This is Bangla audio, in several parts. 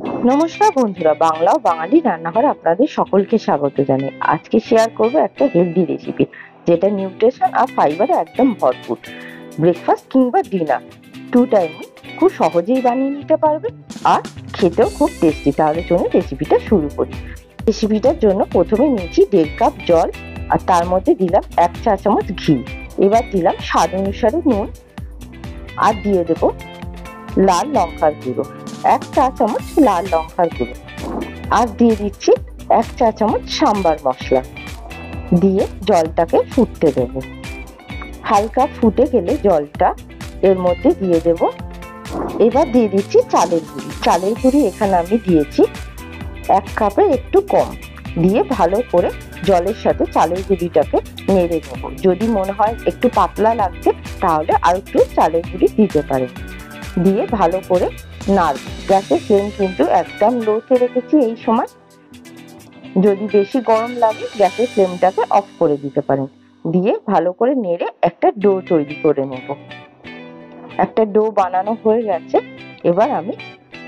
নমস্কার বন্ধুরা, বাংলা ও বাঙালি রান্নাঘরে আপনাদের সকলকে স্বাগত জানাই। আজকে শেয়ার করব একটা হেলদি রেসিপি, যেটা নিউট্রিশন আর ফাইবারে একদম ভরপুর। ব্রেকফাস্ট কিংবা ডিনার টু টাইমে খুব সহজেই বানিয়ে নিতে পারবে আর খেতেও খুব টেস্টি। তাহলে চলুন রেসিপিটা শুরু করি। রেসিপিটার জন্য প্রথমে নিয়েছি 1.5 কাপ জল, আর তার মধ্যে দিলাম 1 চা চামচ ঘি। এবার দিলাম স্বাদ অনুসারে নুন, আর দিয়ে দেবো লাল লঙ্কার গুঁড়ো, 1 চা চামচ লাল লঙ্কার গুঁড়ো, আর দিয়ে দিচ্ছি 1 চা চামচ সাম্বার মশলা। দিয়ে জলটাকে ফুটতে দেবো। হালকা ফুটে গেলে জলটা এর মধ্যে দিয়ে দেব। এবার দিয়ে দিচ্ছি চালের গুঁড়ি। চালের গুঁড়ি এখানে আমি দিয়েছি 1 কাপের একটু কম। দিয়ে ভালো করে জলের সাথে চালের গুঁড়িটাকে নেড়ে নেব। যদি মনে হয় একটু পাতলা লাগছে, তাহলে আর একটু চালের গুঁড়ি দিতে পারেন। দিয়ে ভালো করে নাড়ব। গ্যাসের ফ্লেম কিন্তু একদম লোতে রেখেছি এই সময়। যদি বেশি গরম লাগে, গ্যাসের ফ্লেমটাকে অফ করে দিতে পারেন। দিয়ে ভালো করে নেড়ে একটা ডো তৈরি করে নেব। একটা ডো বানানো হয়ে গেছে। এবার আমি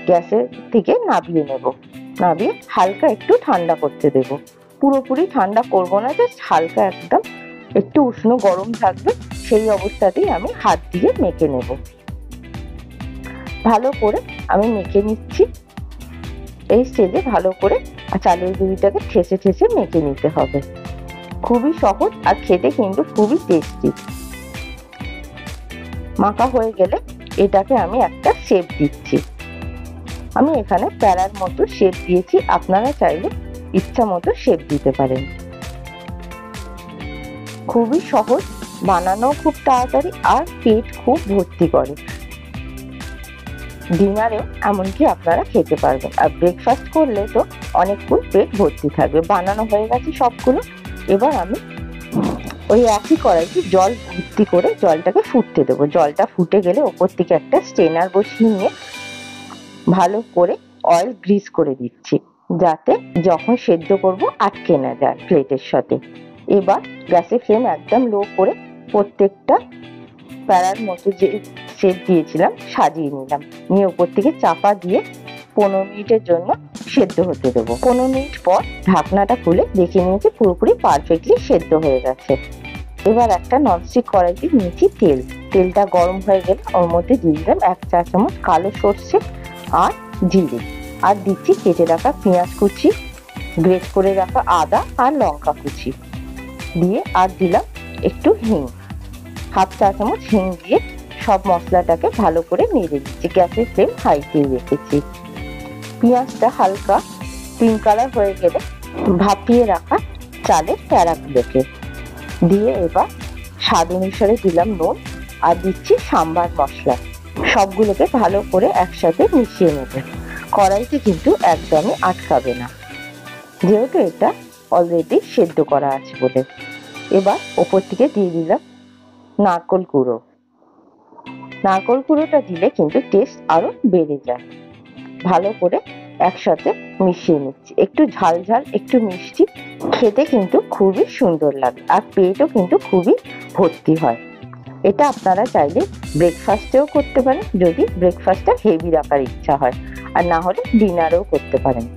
গ্যাসের থেকে নামিয়ে নেব। নামিয়ে হালকা একটু ঠান্ডা করতে দেব। পুরোপুরি ঠান্ডা করব না, জাস্ট হালকা একদম একটু উষ্ণ গরম থাকবে, সেই অবস্থাতেই আমি হাত দিয়ে মেখে নেব। ভালো করে আমি মেখে নিচ্ছি। এই স্টেজে ভালো করে চালের গুঁড়িটাকে ঠেসে ঠেসে মেখে নিতে হবে। খুবই সহজ আর খেতে কিন্তু খুবই টেস্টি। মাখা হয়ে গেলে এটাকে আমি একটা শেপ দিচ্ছি। আমি এখানে প্যারার মতো শেপ দিয়েছি, আপনারা চাইলে ইচ্ছা মতো শেপ দিতে পারেন। খুবই সহজ, বানানো খুব তাড়াতাড়ি, আর পেট খুব ভর্তি করে। ডিনারেও এমনকি আপনারা খেতে পারবেন, আর ব্রেকফাস্ট করলে তো অনেকক্ষণ পেট ভর্তি থাকবে। বানানো হয়ে গেছে সবগুলো। এবার আমি ওই একই কড়াইতে জল ভর্তি করে জলটাকে ফুটতে দেবো। জলটা ফুটে গেলে ওপর থেকে একটা স্ট্রেনার বসিয়ে নিয়ে ভালো করে অয়েল গ্রিস করে দিচ্ছি, যাতে যখন সেদ্ধ করব আটকে না যায় প্লেটের সাথে। এবার গ্যাসের ফ্লেম একদম লো করে প্রত্যেকটা প্যারার মতো যে শেপ দিয়েছিলাম সাজিয়ে নিলাম। নিয়ে উপর থেকে চাপা দিয়ে 15 মিনিটের জন্য সেদ্ধ হতে দেবো। 15 মিনিট পর ঢাকনাটা খুলে দেখে নিয়েছি পুরোপুরি পারফেক্টলি সেদ্ধ হয়ে গেছে। এবার একটা ননস্টিক কড়াইতে নিয়েছি তেল। তেলটা গরম হয়ে গেলে ওর মধ্যে দিয়ে দিলাম 1 চা চামচ কালো সর্ষে আর জিরে, আর দিচ্ছি কেটে রাখা পেঁয়াজ কুচি, গ্রেট করে রাখা আদা আর লঙ্কা কুচি দিয়ে, আর দিলাম একটু হিং, 1/2 চা চামচ হিং দিয়ে সব মশলাটাকে ভালো করে নেড়ে দিচ্ছি। গ্যাসের ফ্লেম হাইতে রেখেছি। পেঁয়াজটা হালকা পিঙ্ক কালার হয়ে গেলে ভাপিয়ে রাখা চালের প্যারাগুলোকে দিয়ে এবার স্বাদ অনুসারে দিলাম নুন, আর দিচ্ছি সাম্বার মশলা। সবগুলোকে ভালো করে একসাথে মিশিয়ে নেব। কড়াইতে কিন্তু একদমই আটকাবে না, যেহেতু এটা অলরেডি সেদ্ধ করা আছে বলে। এবার ওপর থেকে দিয়ে দিলাম নারকেল গুঁড়ো। নারকেল গুঁড়োটা দিলে কিন্তু টেস্ট আরো বেড়ে যায়। ভালো করে একসাথে মিশিয়ে নিচ্ছি। একটু ঝাল ঝাল, একটু মিষ্টি, খেতে কিন্তু খুবই সুন্দর লাগে, আর পেটও কিন্তু খুবই ভর্তি হয়। এটা আপনারা চাইলে ব্রেকফাস্টেও করতে পারেন, যদি ব্রেকফাস্টটা হেভি রাখার ইচ্ছা হয়, আর না হলে ডিনারেও করতে পারেন।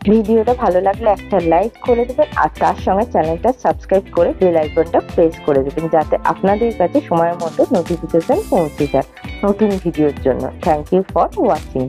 ভিডিওটা ভালো লাগলে একটা লাইক করে দেবেন, আর তার সঙ্গে চ্যানেলটা সাবস্ক্রাইব করে বেল আইকনটা প্রেস করে দেবেন, যাতে আপনাদের কাছে সময় মতো নোটিফিকেশন পৌঁছে যায় নতুন ভিডিওর জন্য। Thank you for watching.